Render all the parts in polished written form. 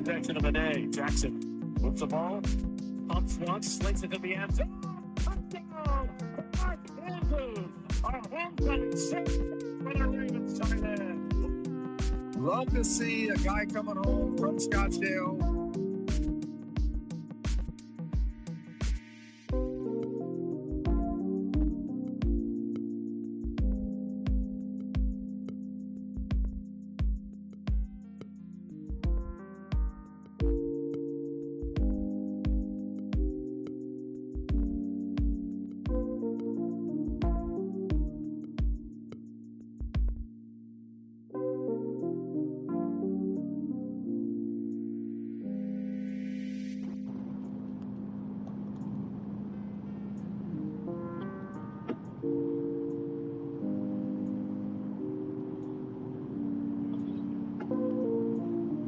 possession of the day. Jackson moves the ball, pumps once, slings it to the end zone. Touchdown! Mark Andrews, our homecoming six for the Ravens tight end. Love to see a guy coming home from Scottsdale.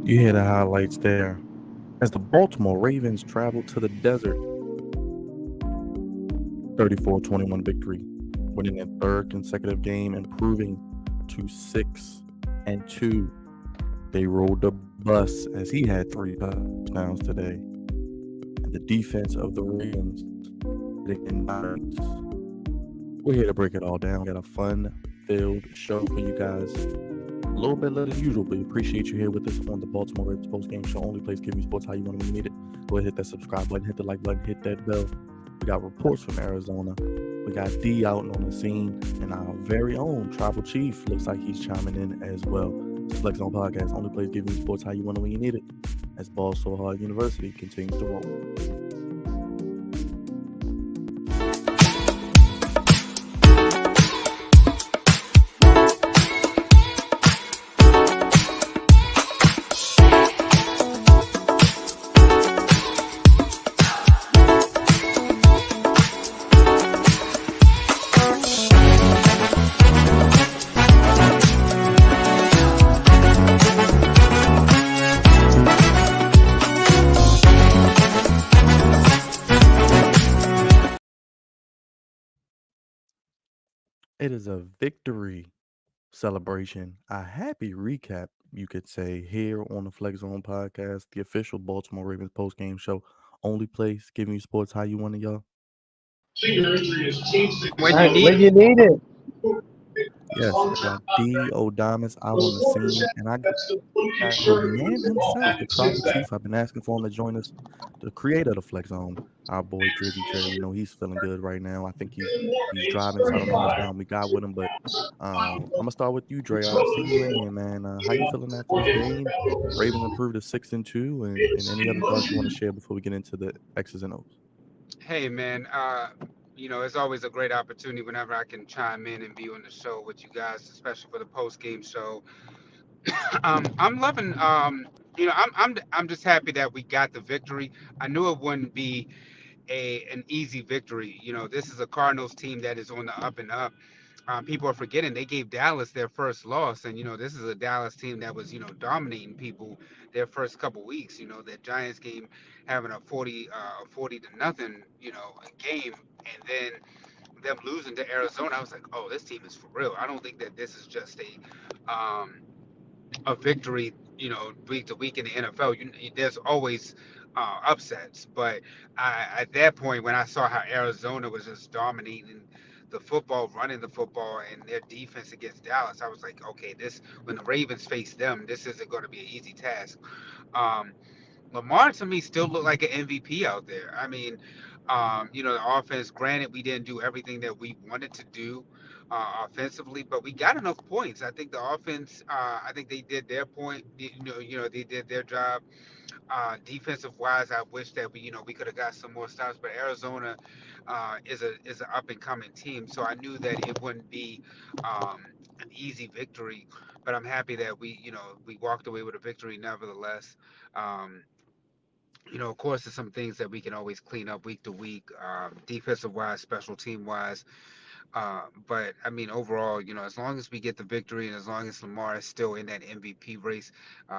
You hear the highlights there as the Baltimore Ravens traveled to the desert. 34-21 victory, winning their third consecutive game, improving to 6-2. They rode the bus as he had 3 touchdowns today. And the defense of the Ravens, we're here to break it all down. Got a fun-filled show for you guys. A little bit later than usual, but we appreciate you here with us on the Baltimore Ravens Postgame Show. Only place give you sports how you want when you need it. Go ahead, hit that subscribe button, hit the like button, hit that bell. We got reports from Arizona. We got D out on the scene, and our very own Tribal Chief looks like he's chiming in as well. Flex Zone Podcast, only place giving you sports how you want when you need it. As Ball So Hard University continues to roll. It is a victory celebration, a happy recap, you could say, here on the Flex Zone Podcast, the official Baltimore Ravens post-game show. Only place giving you sports how you want it, y'all. When you need it. Yes, I got D. O'Damas out on the scene, and I got the man himself, the Tribal Chief. I've been asking for him to join us, the creator of the Flex Zone, our boy Drizzy J. You know, he's feeling good right now. I think he's driving, so I don't know how much time we got with him, but I'm gonna start with you, Dre. I see you in here, man. How you feeling after this game? Ravens improved to 6-2, and any other thoughts you want to share before we get into the X's and O's? Hey, man. It's always a great opportunity whenever I can chime in and be on the show with you guys, especially for the post game show. I'm loving. I'm just happy that we got the victory. I knew it wouldn't be an easy victory. This is a Cardinals team that is on the up and up. People are forgetting they gave Dallas their first loss, and this is a Dallas team that was dominating people their first couple weeks. That Giants game having a 40 to nothing game, and then them losing to Arizona. I was like, oh, this team is for real. I don't think that this is just a victory, week to week in the NFL. There's always upsets, but at that point, when I saw how Arizona was just dominating the football, running the football, and their defense against Dallas, I was like, okay, this when the Ravens face them, this isn't going to be an easy task. Um, Lamar to me still looked like an MVP out there. I mean, the offense. Granted, we didn't do everything that we wanted to do offensively, but we got enough points. I think the offense. I think they did their point. They did their job. Defensive wise, I wish that we could have got some more stops. But Arizona is an up and coming team, so I knew that it wouldn't be an easy victory. But I'm happy that we walked away with a victory nevertheless. Um, of course, there's some things that we can always clean up week to week, defensive wise, special team wise. But I mean, overall, as long as we get the victory and as long as Lamar is still in that MVP race,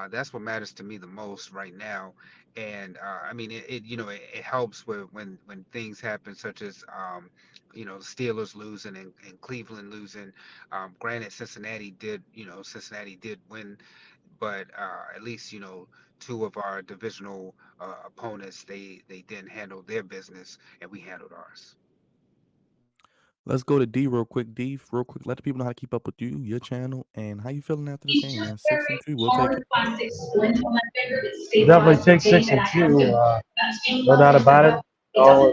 that's what matters to me the most right now. And I mean, it helps when things happen, such as Steelers losing and Cleveland losing. Granted, Cincinnati did win, but at least two of our divisional opponents, they didn't handle their business, and we handled ours. Let's go to D real quick. D, real quick. Let the people know how to keep up with you, your channel, and how you feeling after this game, man. 6-2. We'll take it. Definitely take 6-2. No doubt about it. Oh,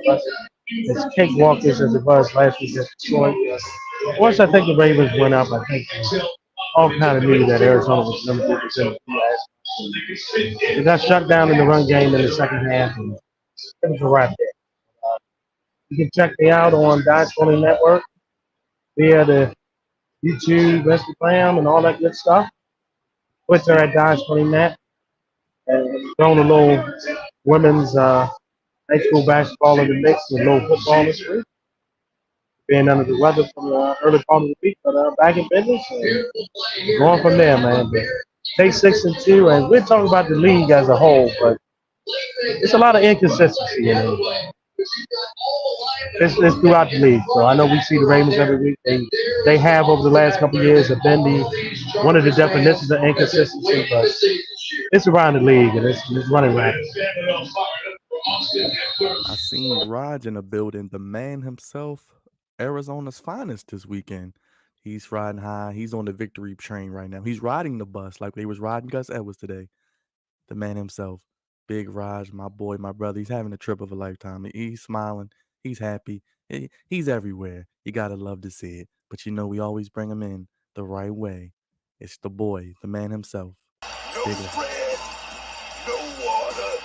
it's cakewalkish as it was last week against Detroit. Once I think the Ravens went up, I think all kind of knew that Arizona was going to do it. They got shut down in the run game in the second half, and it was a wrap there. You can check me out on Dodge 20 Network via the YouTube, Instagram, and all that good stuff. Twitter at Dodge 20 Net. And throwing a little women's high school basketball in the mix with a little football this week. Being under the weather from the early part of the week, but back in business and going from there, man. But take 6-2, and we're talking about the league as a whole, but it's a lot of inconsistency in it. It's throughout the league. So I know we see the Ravens every week. They have over the last couple of years have been one of the definitions of inconsistency, but it's around the league and it's running rampant. I seen Raj in the building, the man himself, Arizona's finest this weekend. He's riding high. He's on the victory train right now. He's riding the bus like they was riding Gus Edwards today. The man himself, Big Raj, my boy, my brother. He's having a trip of a lifetime. He's smiling. He's happy. He's everywhere. You gotta love to see it. But you know we always bring him in the right way. It's the boy, the man himself, No Big Raj. bread, no water,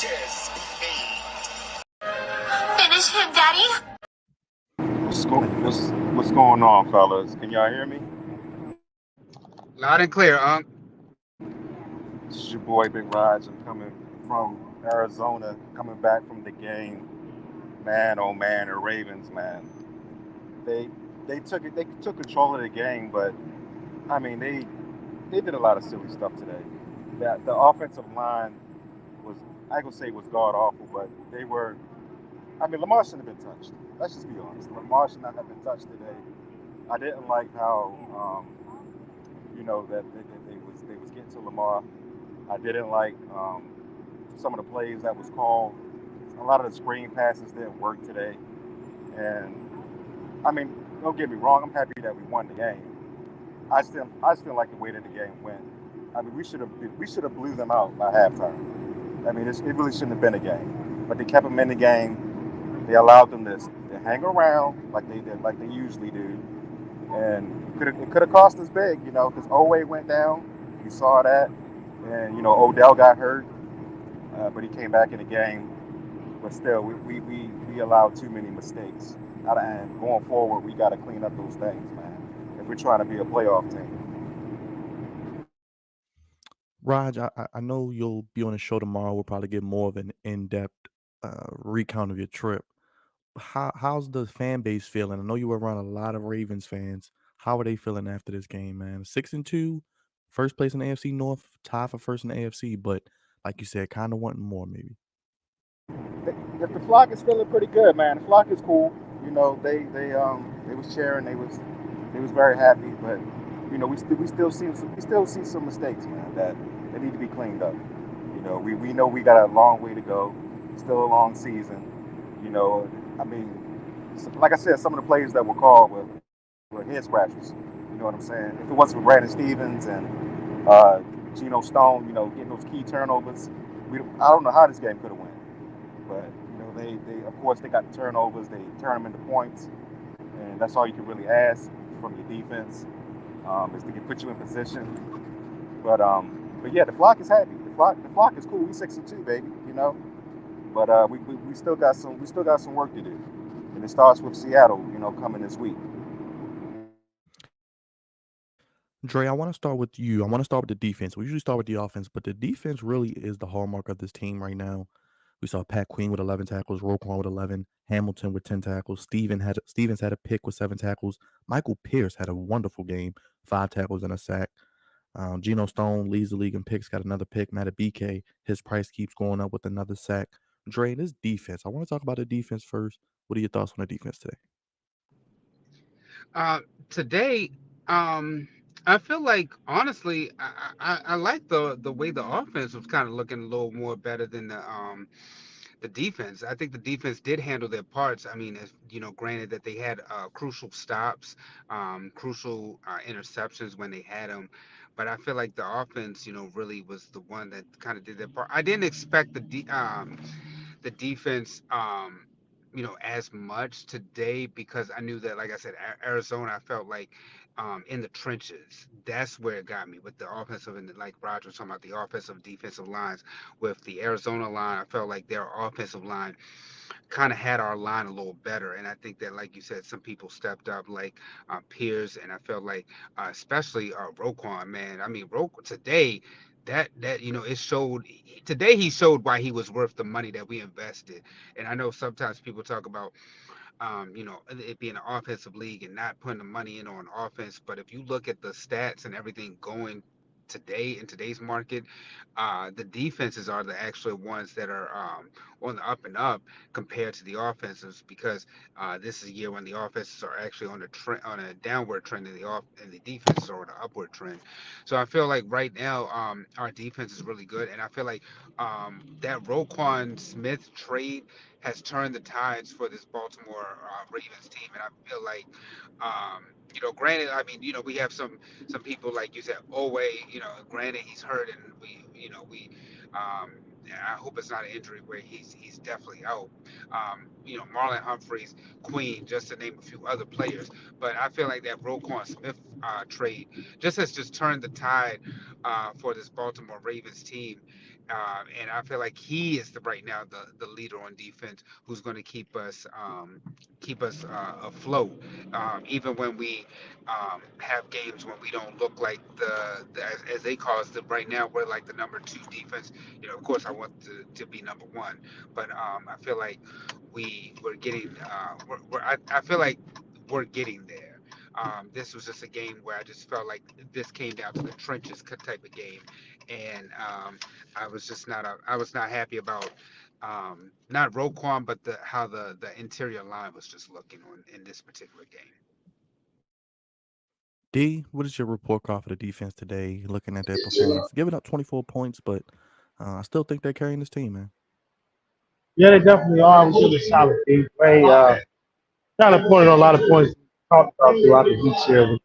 just meat. Finish him, Daddy. What's going on, fellas? Can y'all hear me? Loud and clear, Unc. This is your boy Big Raj. I'm coming from Arizona, coming back from the game. Man, oh man, the Ravens, man. They they took it. They took control of the game, but I mean they did a lot of silly stuff today. That the offensive line was, I ain't gonna say was god awful, but they were. I mean, Lamar shouldn't have been touched. Let's just be honest. Lamar should not have been touched today. I didn't like how that they was getting to Lamar. I didn't like some of the plays that was called. A lot of the screen passes didn't work today. And I mean, don't get me wrong. I'm happy that we won the game. I still like the way that the game went. I mean, we should have blew them out by halftime. I mean, it really shouldn't have been a game, but they kept them in the game. They allowed them to hang around like they did, like they usually do, and it could have cost us big, because Oweh went down. You saw that, and Odell got hurt, but he came back in the game. But still, we allowed too many mistakes. And going forward, we got to clean up those things, man, if we're trying to be a playoff team. Raj, I know you'll be on the show tomorrow. We'll probably get more of an in-depth recount of your trip. How's the fan base feeling? I know you were around a lot of Ravens fans. How are they feeling after this game, man? 6-2, first place in the AFC North, tie for first in the AFC, but like you said, kind of wanting more, maybe. The flock is feeling pretty good, man. The flock is cool. They was cheering. They was very happy, but we still see some mistakes, man, that need to be cleaned up. We know we got a long way to go. Still a long season. I mean, like I said, some of the plays that were called were head scratchers. You know what I'm saying? If it wasn't for Brandon Stevens and Geno Stone, getting those key turnovers, I don't know how this game could have went. But they of course they got the turnovers. They turn them into points, and that's all you can really ask from your defense is to put you in position. But yeah, the flock is happy. The flock is cool. We 6-2, baby. But we still got some work to do, and it starts with Seattle. Coming this week. Dre, I want to start with you. I want to start with the defense. We usually start with the offense, but the defense really is the hallmark of this team right now. We saw Pat Queen with 11 tackles, Roquan with 11, Hamilton with 10 tackles, Stevens had a pick with 7 tackles. Michael Pierce had a wonderful game, 5 tackles and a sack. Geno Stone leads the league in picks, got another pick. Matt BK, his price keeps going up with another sack. Dre, this defense, I want to talk about the defense first. What are your thoughts on the defense today? Today, um, I feel like honestly, I like the way the offense was kind of looking a little more better than the defense. I think the defense did handle their parts. I mean, granted that they had crucial stops, crucial interceptions when they had them, but I feel like the offense, really was the one that kind of did their part. I didn't expect the defense, as much today because I knew that, like I said, Arizona, I felt like in the trenches, that's where it got me with the offensive and like Roger was talking about the offensive defensive lines. With the Arizona line, I felt like their offensive line kind of had our line a little better. And I think that, like you said, some people stepped up, like Pierce, and I felt like, especially Roquan, man. I mean, today, that it showed today. He showed why he was worth the money that we invested. And I know sometimes people talk about it being an offensive league and not putting the money in on offense. But if you look at the stats and everything going today in today's market, the defenses are the actual ones that are on the up and up compared to the offenses because this is a year when the offenses are actually on a trend, on a downward trend, and the defenses are on an upward trend. So I feel like right now our defense is really good, and I feel like that Roquan Smith trade has turned the tides for this Baltimore Ravens team, and I feel like, granted, I mean, we have some people like you said, Owe, granted he's hurt, and um, I hope it's not an injury where he's definitely out. Marlon Humphreys, Queen, just to name a few other players, but I feel like that Roquan Smith trade has just turned the tide for this Baltimore Ravens team. And I feel like he is right now the leader on defense who's going to keep us afloat, even when we have games when we don't look like as they call us. Right now we're like the number two defense. Of course I want to be number one, but I feel like we're getting I feel like we're getting there. This was just a game where I just felt like this came down to the trenches type of game, and I was not happy about not Roquan, but how the interior line was just looking on in this particular game. D, what is your report card for the defense today? Looking at their performance, giving up 24 points, but I still think they're carrying this team, man. Yeah, they definitely are. I was really solid. They play, kind of pointed on a lot of points we talked about throughout the week here.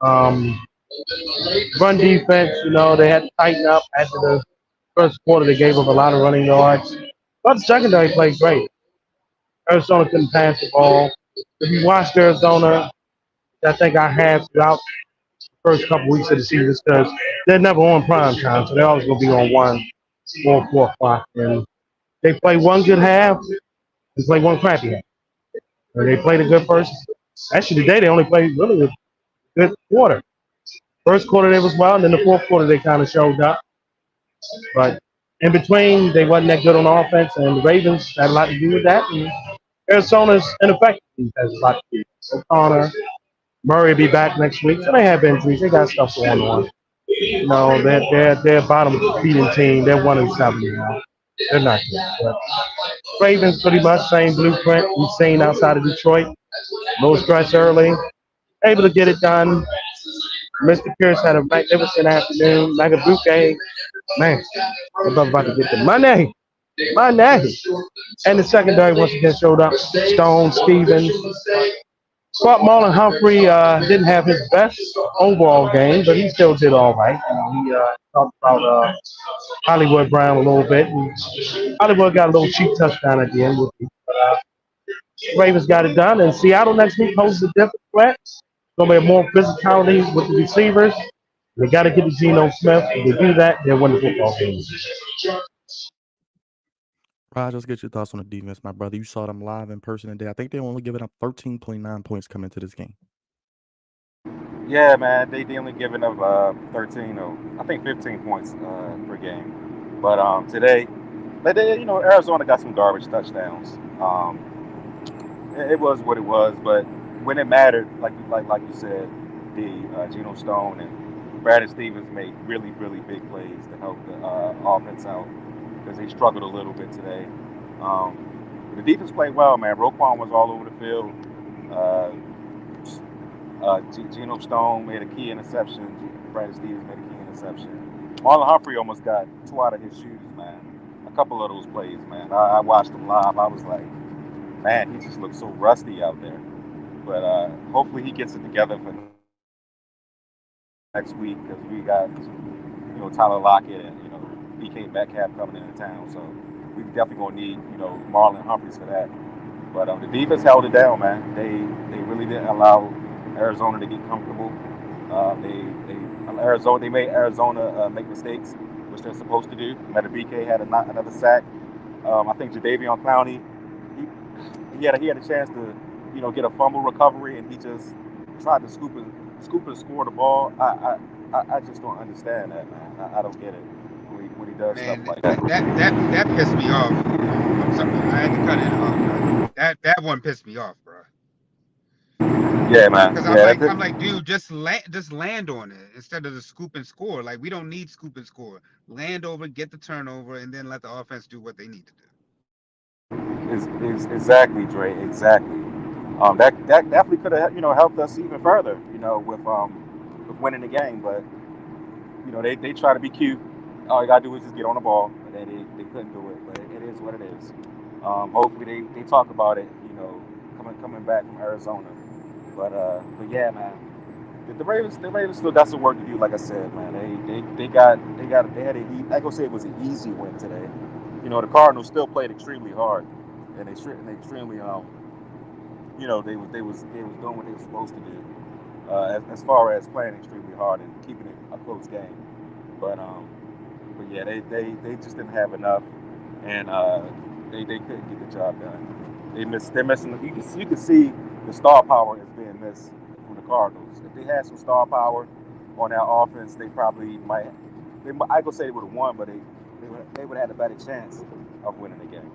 Um, run defense, they had to tighten up after the first quarter. They gave up a lot of running yards. But the secondary played great. Arizona couldn't pass the ball. If you watched Arizona, I think I have throughout the first couple weeks of the season because they're never on prime time, so they're always going to be on 4 o'clock. And they play one good half and play one crappy half. And they played a good first. Actually, today they only played really a good quarter. First quarter they was well, and then the fourth quarter they kind of showed up. But in between, they wasn't that good on offense, and the Ravens had a lot to do with that. And Arizona's ineffectiveness has a lot to do. O'Connor, Murray will be back next week. So they have injuries. They got stuff going on. They're a bottom feeding team. They're 1-7 now. They're not good. But Ravens pretty much same blueprint we've seen outside of Detroit. Low stress early, able to get it done. Mr. Pierce had a magnificent afternoon. Magabuke, man, I'm about to get the money. Money. And the secondary once again showed up. Stone, Stevens. Scott Marlon Humphrey didn't have his best overall game, but he still did all right. He talked about Hollywood Brown a little bit. And Hollywood got a little cheap touchdown at the end. But Ravens got it done. And Seattle next week poses a different threat. It's going to be more physicality with the receivers. They got to get to Geno Smith. If they do that, they'll win the football game. Raj, let's get your thoughts on the defense, my brother. You saw them live in person today. I think they only giving up 13.9 points coming into this game. Yeah, man, they only giving up 13 or I think 15 points per game. But today, Arizona got some garbage touchdowns. It was what it was, but when it mattered, like you said, the Geno Stone and Brandon Stevens made really really big plays to help the offense out because they struggled a little bit today. The defense played well, man. Roquan was all over the field. Geno Stone made a key interception. Brandon Stevens made a key interception. Marlon Humphrey almost got two out of his shoes, man. A couple of those plays, man. I watched him live. I was like, man, he just looks so rusty out there. But hopefully he gets it together for next week because we got Tyler Lockett and DK Metcalf coming into town. So we definitely gonna need Marlon Humphreys for that. But the defense held it down, man. They really didn't allow Arizona to get comfortable. They made Arizona make mistakes, which they're supposed to do. Meta BK had another sack. I think Jadeveon Clowney, he had a chance to get a fumble recovery, and he just tried to scoop and score the ball. I just don't understand that, man. I don't get it when he does stuff Man, like that that. that that that pissed me off. I'm sorry, I had to cut it off, but that one pissed me off, bro. Yeah, man. Because I'm Yeah, like, that's I'm it. like, dude, just land on it instead of the scoop and score. Like, we don't need scoop and score. Land over, get the turnover, and then let the offense do what they need to do. Is exactly, Dre. Exactly. That definitely could have helped us even further, with winning the game. But they try to be cute. All you gotta do is just get on the ball, but they couldn't do it. But it is what it is. Hopefully they talk about it, coming back from Arizona. But yeah, man. The Ravens still got some work to do. Like I said, man, they had I ain't gonna say it was an easy win today. The Cardinals still played extremely hard, and they extremely they was doing what they were supposed to do, as far as playing extremely hard and keeping it a close game. But yeah, they just didn't have enough, and they couldn't get the job done. They're missing. You can see the star power is being missed from the Cardinals. If they had some star power on that offense, they probably might. I go say they would have won, but they would have had a better chance of winning the game.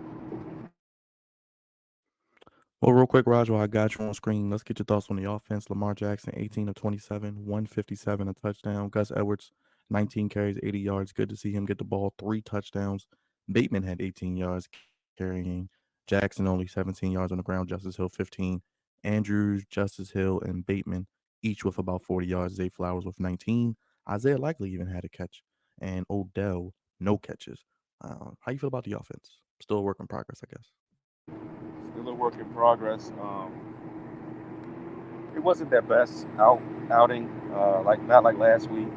Well, real quick, Raj, while I got you on screen, let's get your thoughts on the offense. Lamar Jackson, 18 of 27, 157, a touchdown. Gus Edwards, 19 carries, 80 yards. Good to see him get the ball, 3 touchdowns. Bateman had 18 yards carrying. Jackson only 17 yards on the ground. Justice Hill, 15. Andrews, Justice Hill, and Bateman, each with about 40 yards. Zay Flowers with 19. Isaiah Likely even had a catch. And Odell, no catches. How you feel about the offense? Still a work in progress, I guess. Still a work in progress. It wasn't their best outing, like not like last week.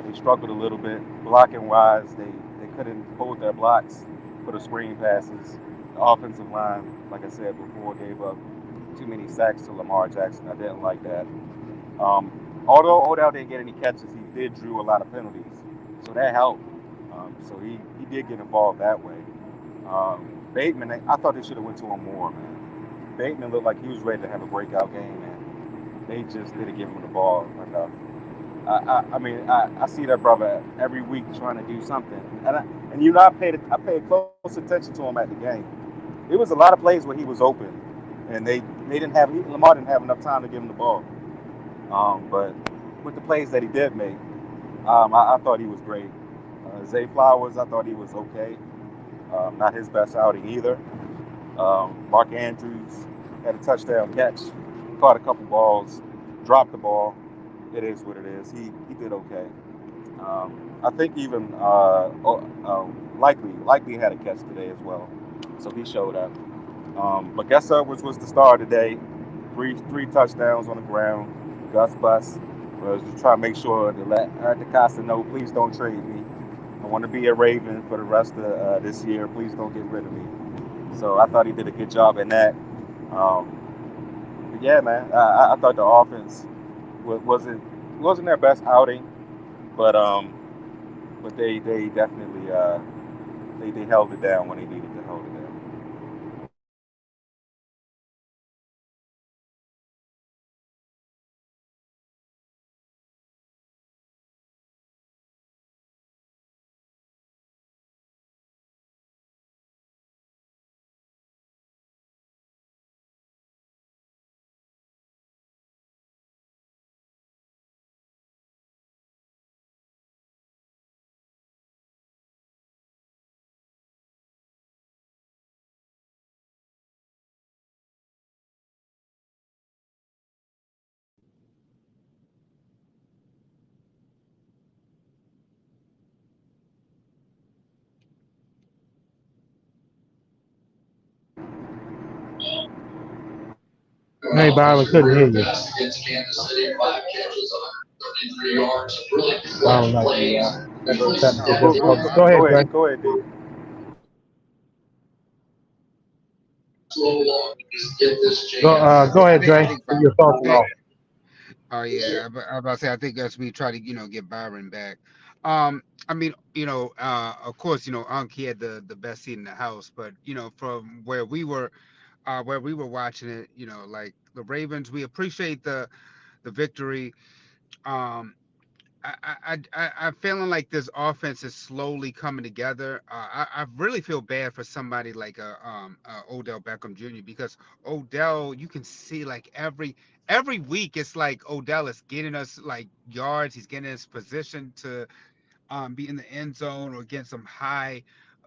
They struggled a little bit blocking wise. They couldn't hold their blocks for the screen passes. The offensive line, like I said before, gave up too many sacks to Lamar Jackson. I didn't like that. Although Odell didn't get any catches, he did drew a lot of penalties, so that helped. So he did get involved that way. Bateman, I thought they should have went to him more, man. Bateman looked like he was ready to have a breakout game, and they just didn't give him the ball enough. I see that brother every week trying to do something, and I paid close attention to him at the game. There was a lot of plays where he was open, and they didn't have Lamar didn't have enough time to give him the ball. But with the plays that he did make, I thought he was great. Zay Flowers, I thought he was okay. Not his best outing either. Mark Andrews had a touchdown catch, caught a couple balls, dropped the ball. It is what it is. He did okay. I think even likely had a catch today as well, so he showed up. But Gus Edwards was the star today. Three touchdowns on the ground. Gus Bus was just trying to make sure to let Eric DeCosta know, please don't trade me. I want to be a Raven for the rest of this year. Please don't get rid of me. So I thought he did a good job in that. But yeah, man, I thought the offense wasn't their best outing, but they definitely they held it down when they needed to hold it down. Hey, Byron, couldn't hear you. Byron, like But technical go, difficulties. Go ahead, go Greg. ahead, go ahead, D. Go I ahead, think I Dre. think Give your thoughts Hey, off. oh yeah, I was about to say I think as we try to get Byron back. I mean of course Unc he had the best seat in the house, but from where we were watching it, like the Ravens, we appreciate the victory. Um, I'm feeling like this offense is slowly coming together. I really feel bad for somebody like Odell Beckham Jr. because Odell, you can see like every week it's like Odell is getting us like yards. He's getting us position to be in the end zone or get some high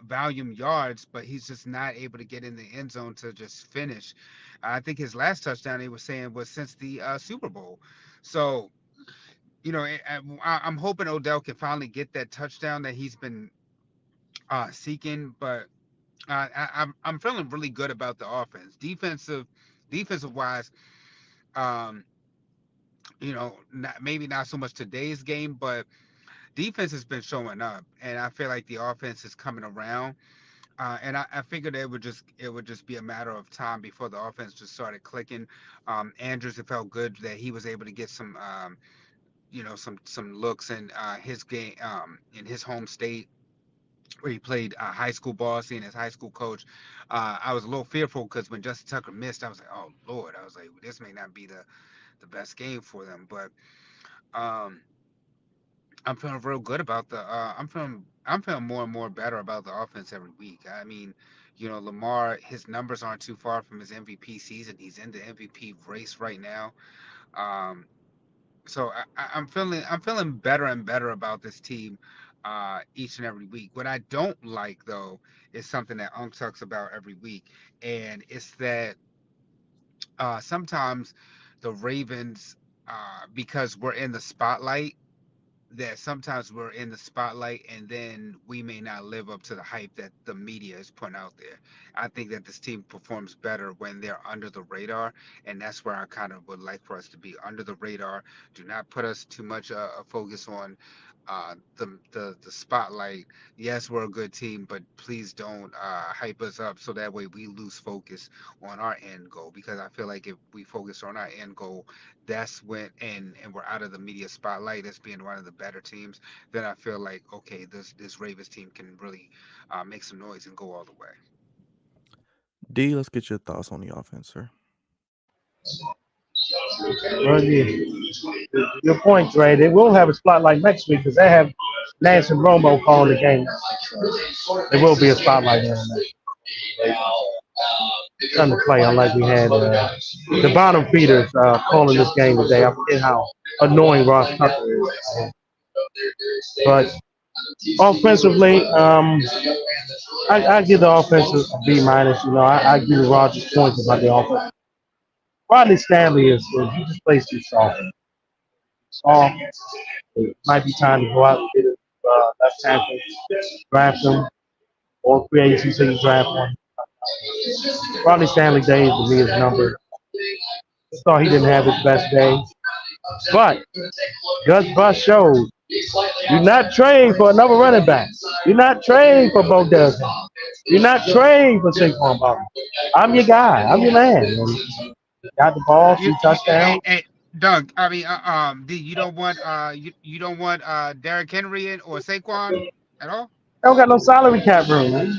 volume yards, but he's just not able to get in the end zone to just finish. I think his last touchdown he was saying was since the Super Bowl. So I'm hoping Odell can finally get that touchdown that he's been seeking. But I'm feeling really good about the offense, defensive wise. Um, maybe not so much today's game, but defense has been showing up, and I feel like the offense is coming around. And I figured it would just be a matter of time before the offense just started clicking. Andrews, it felt good that he was able to get some looks in his game in his home state where he played high school ball, seeing his high school coach. I was a little fearful because when Justin Tucker missed, I was like, oh Lord, I was like, this may not be the best game for them. But um, I'm feeling real good about I'm feeling more and more better about the offense every week. I mean, Lamar, his numbers aren't too far from his MVP season. He's in the MVP race right now. Um, so I'm feeling better and better about this team each and every week. What I don't like though is something that Unc talks about every week, and it's that sometimes the Ravens, because we're in the spotlight, that sometimes we're in the spotlight and then we may not live up to the hype that the media is putting out there. I think that this team performs better when they're under the radar, and that's where I kind of would like for us to be under the radar. Do not put us too much a focus on the spotlight. Yes, we're a good team, but please don't hype us up so that way we lose focus on our end goal. Because I feel like if we focus on our end goal, that's when and we're out of the media spotlight as being one of the better teams, then I feel like okay, this Ravens team can really make some noise and go all the way. D, let's get your thoughts on the offense, sir. Well, your point, Dre. They will have a spotlight next week because they have Nance and Romo calling the game. There will be a spotlight there on the play, unlike we had the bottom feeders calling this game today. I forget how annoying Ross Tucker is. But offensively, I give the offense a B minus. I give Rogers points about the offense. Rodney Stanley is he just plays too soft. Soft. It might be time to go out and get a left tackle, draft him, or free agency so you draft one. Rodney Stanley days to me is numbered. I thought he didn't have his best day. But Gus Bus showed you're not trained for another running back. You're not trained for Bo Desmond. You're not trained for Saquon Barkley. I'm your guy. I'm your man. And got the ball, You, 2 you touchdowns. Doug, I mean, you don't want you don't want Derrick Henry or Saquon at all? They don't got no salary cap room, man.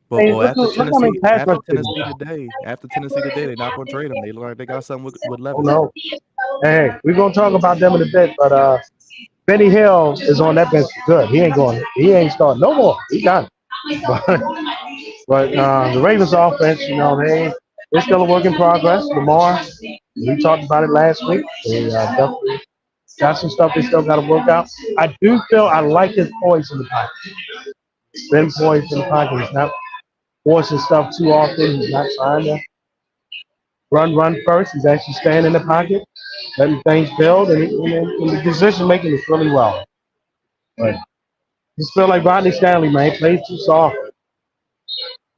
But Hey, well, after look how many Tennessee, pass after rush they Tennessee got. today, after Tennessee today, they're not gonna trade him. They look like they got something with Oh Levis. no. Hey, we're gonna talk about them in a bit, but Benny Hill is on that bench good. He ain't going. He ain't starting no more. He done. But the Ravens offense, they're still a work in progress. Lamar, we talked about it last week. They definitely got some stuff they still got to work out. I do feel I like his poise in the pocket. Been poised in the pocket. He's not forcing stuff too often. He's not trying to run first. He's actually staying in the pocket, letting things build, and the decision making is really well. But just feel like Rodney Stanley, man, he plays too soft.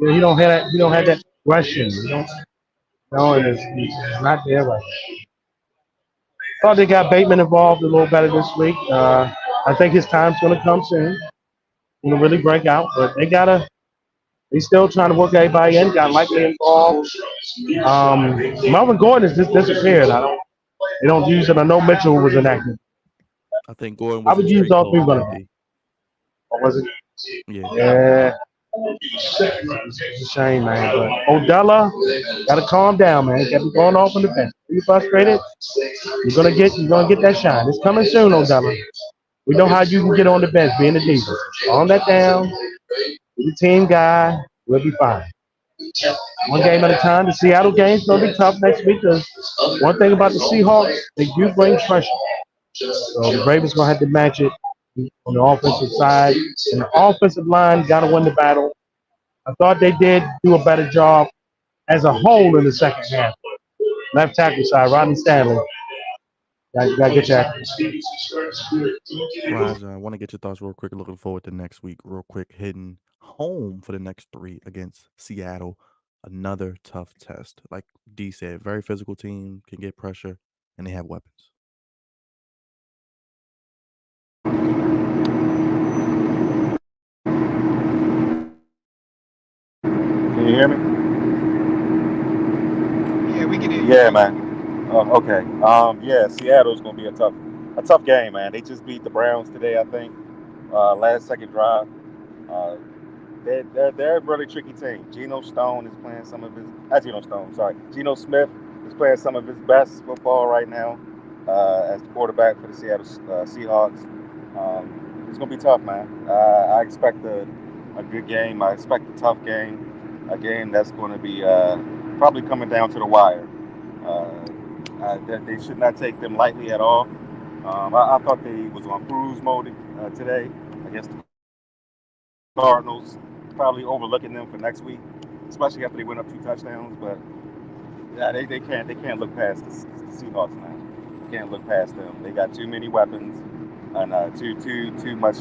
He don't have that. He don't have that aggression. No, it's not there right now. Thought they got Bateman involved a little better this week. I think his time's going to come soon. Going to really break out, but they still trying to work everybody in. Got likely involved. Melvin Gordon has just disappeared. They don't use it. I know Mitchell was inactive. I think Gordon I was in would use straight all three close running today, backs. D. What was it? Yeah. Yeah, it's a shame, man. But Odella, gotta calm down, man. Got to be going off on the bench. Are you frustrated? You're gonna get that shine. It's coming soon, Odella. We know how you can get on the bench, being the defense. Calm that down. Be the team guy. We'll be fine. One game at a time. The Seattle game's gonna be tough next week because one thing about the Seahawks, they do bring pressure. So the Ravens gonna have to match it on the offensive side. And the offensive line gotta win the battle. I thought they did do a better job as a whole in the second half. Left tackle side, Rodney Stanley. Gotta get your accuracy. Raj, I want to get your thoughts real quick. Looking forward to next week, real quick. Hitting home for the next three against Seattle. Another tough test. Like D said, very physical team, can get pressure, and they have weapons. Can you hear me? Yeah, we can hear you. Yeah, Go ahead. man. Oh, okay. Yeah, Seattle's gonna be a tough game, man. They just beat the Browns today, I think. Last second drive. Uh, they're a really tricky team. Geno Stone is playing some of his. Geno Stone, sorry. Geno Smith is playing some of his best football right now as the quarterback for the Seattle Seahawks. It's gonna be tough, man. I expect a good game. I expect a tough game, a game that's going to be probably coming down to the wire. They should not take them lightly at all. I thought they was on cruise mode today against the Cardinals, probably overlooking them for next week, especially after they went up two touchdowns. But yeah, they can't look past the Seahawks now. Can't look past them. They got too many weapons and too much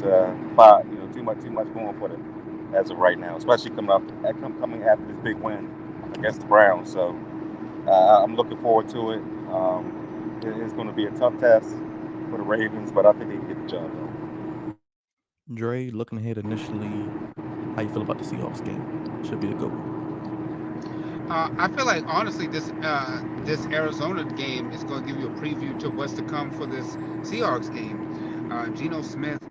fire, too much going for them as of right now, especially coming after this big win against the Browns. So I'm looking forward to it. It's going to be a tough test for the Ravens, but I think they can get the job done. Dre, looking ahead initially, how you feel about the Seahawks game? Should be a good one. I feel like honestly, this Arizona game is going to give you a preview to what's to come for this Seahawks game. Geno Smith,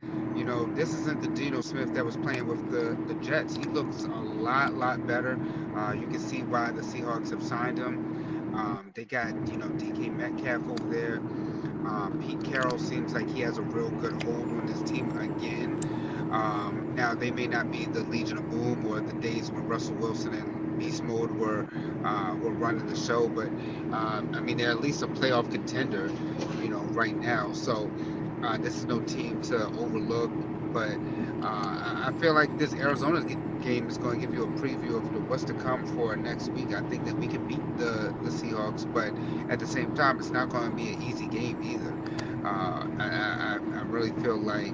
this isn't the Geno Smith that was playing with the Jets. He looks a lot better. You can see why the Seahawks have signed him. They got DK Metcalf over there. Pete Carroll seems like he has a real good hold on this team again. Now they may not be the Legion of Boom or the days when Russell Wilson and Beast Mode were running the show, but I mean they're at least a playoff contender, right now. So this is no team to overlook. But I feel like this Arizona game is going to give you a preview of what's to come for next week. I think that we can beat the Seahawks, but at the same time, it's not going to be an easy game either. I really feel like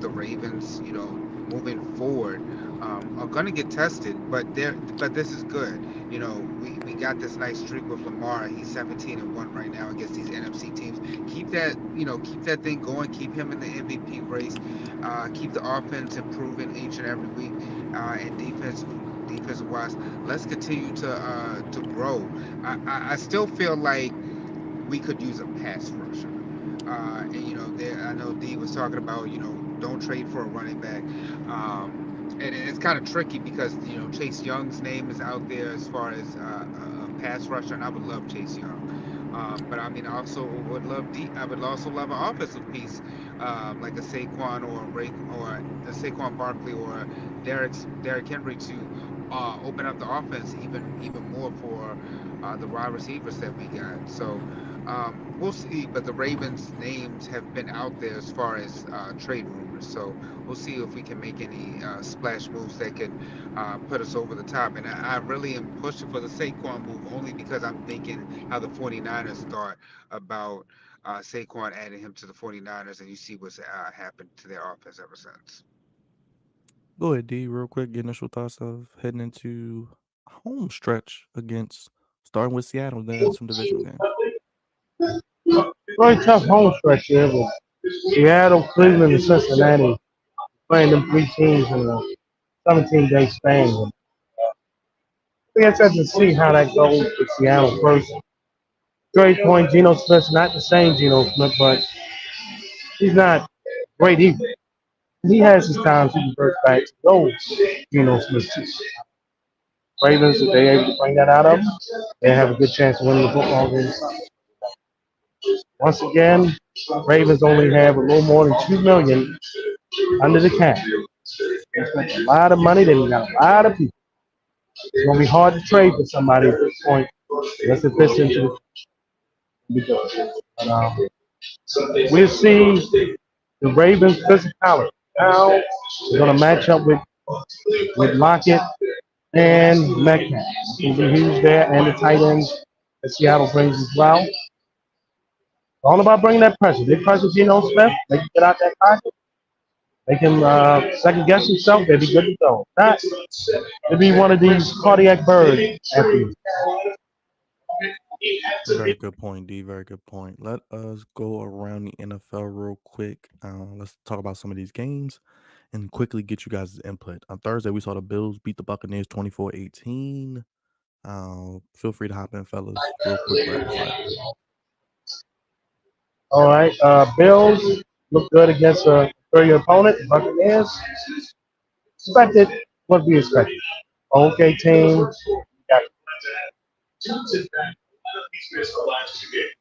the Ravens, moving forward, are going to get tested, but this is good. We got this nice streak with Lamar. He's 17-1 right now against these NFC teams. Keep that thing going. Keep him in the MVP race. Keep the offense improving each and every week, and defensive wise, let's continue to grow. I still feel like we could use a pass rusher. I know D was talking about, don't trade for a running back. And it's kind of tricky because, Chase Young's name is out there as far as a pass rusher, and I would love Chase Young. But I mean, I also would love I would also love an offensive piece, like a Saquon or a Saquon Barkley or Derrick Henry to open up the offense even more for the wide receivers that we got. So we'll see. But the Ravens' names have been out there as far as trade rumors. So we'll see if we can make any splash moves that could put us over the top. And I really am pushing for the Saquon move only because I'm thinking how the 49ers thought about Saquon adding him to the 49ers, and you see what's happened to their offense ever since. Go ahead, D, real quick. Your initial thoughts of heading into home stretch against Starting with Seattle, then some divisional games. Very tough home stretch here with Seattle, Cleveland, and Cincinnati playing them three teams in a 17-day span. We have to see how that goes with Seattle first. Great point, Geno Smith's not the same Geno Smith, but he's not great either. He has his times he converts back to those Geno Smith too. Ravens, if they're able to bring that out of him, they have a good chance of winning the football game. Once again, Ravens only have a little more than $2 million under the cap. They spent a lot of money. They got a lot of people. It's gonna be hard to trade for somebody at this point unless it fits into the. But, we'll see the Ravens physicality. Now they're gonna match up with Lockett and Metcalf. It's gonna be huge there, and the tight ends that Seattle brings as well. All about bringing that pressure. They pressure Geno Smith. They can get out that pocket. They can second guess himself. They'd be good to go. Not to be one of these cardiac bird athletes. Very good point, D. Very good point. Let us go around the NFL real quick. Let's talk about some of these games and quickly get you guys' input. On Thursday, we saw the Bills beat the Buccaneers 24-18. Feel free to hop in, fellas. Real quick, rapid fire. All right. Bills look good against a superior opponent, the Buccaneers. Expected what we expected. Okay, team. Got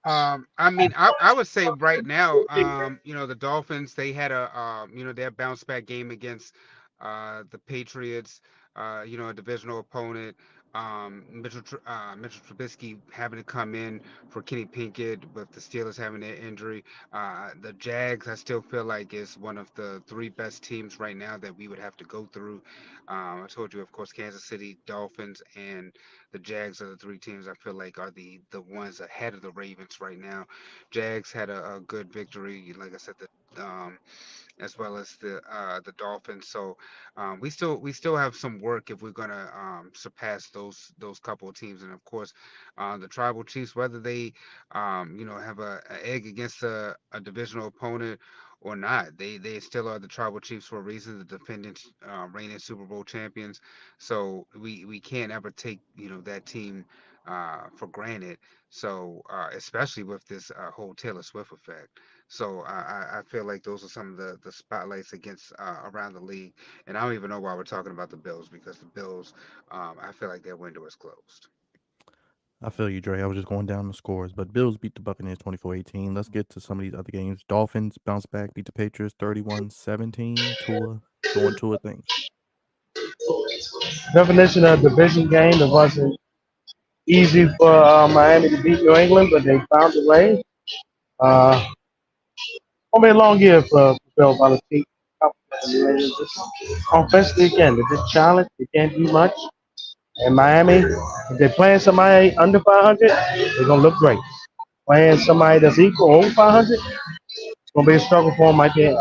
I would say right now, the Dolphins, they had their bounce back game against the Patriots, a divisional opponent. Mitchell Trubisky having to come in for Kenny Pinkett with the Steelers having their injury. The Jags, I still feel like is one of the three best teams right now that we would have to go through. I told you, of course, Kansas City, Dolphins, and the Jags are the three teams I feel like are the ones ahead of the Ravens right now. Jags had a good victory, like I said, as well as the Dolphins. So we still have some work if we're gonna surpass those couple of teams. And of course, the Tribal Chiefs, whether they have a egg against a divisional opponent or not, they still are the Tribal Chiefs for a reason, the defending reigning Super Bowl champions. So we can't ever take that team for granted. So especially with this whole Taylor Swift effect. So I feel like those are some of the spotlights against around the league, and I don't even know why we're talking about the Bills because the Bills, I feel like their window is closed. I feel you, Dre. I was just going down the scores, but Bills beat the Buccaneers 24-18. Let's get to some of these other games. Dolphins bounce back, beat the Patriots 31-17. Tua doing Tua things. definition of division game. It wasn't easy for Miami to beat New England, but they found a way. Gonna be a long year for Bill Belichick. Offensively, again, they're just challenged. They can't do much. And Miami, if they're playing somebody under 500, they're gonna look great. Playing somebody that's equal over 500, it's gonna be a struggle for them right there.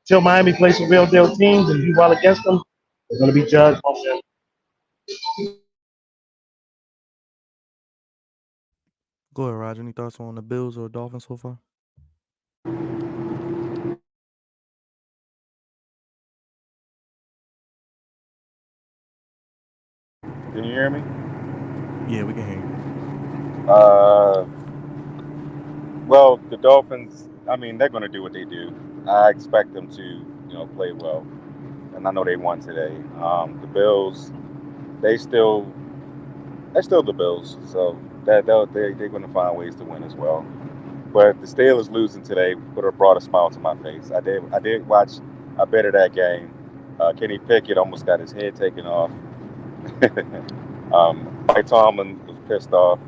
Until Miami plays some real deal teams and do well against them, they're gonna be judged on them. Go ahead, Roger. Any thoughts on the Bills or Dolphins so far? Can you hear me? Yeah, we can hear you. Well, the Dolphins, I mean, they're going to do what they do. I expect them to, play well, and I know they won today. The Bills, they still, they're still the Bills, so they're going to find ways to win as well. But the Steelers losing today would have brought a smile to my face. I did watch a bit of that game. Kenny Pickett almost got his head taken off. Mike Tomlin was pissed off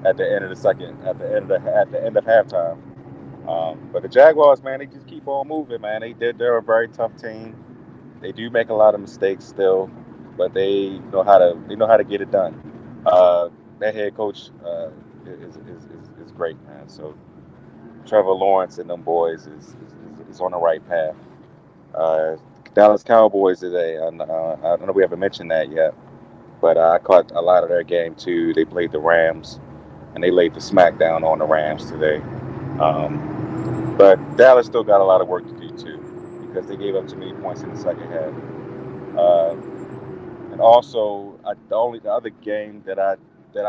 at the end of the second, at the end of halftime. But the Jaguars, man, they just keep on moving, man. They're a very tough team. They do make a lot of mistakes still, but they know how to get it done. Their head coach is great, man. So Trevor Lawrence and them boys is on the right path. Uh, Dallas Cowboys today. I don't know we haven't mentioned that yet. but I caught a lot of their game too. They played the Rams, and they laid the smackdown on the Rams today. But Dallas still got a lot of work to do too, because they gave up too many points in the second half. Uh, and also, the other game that I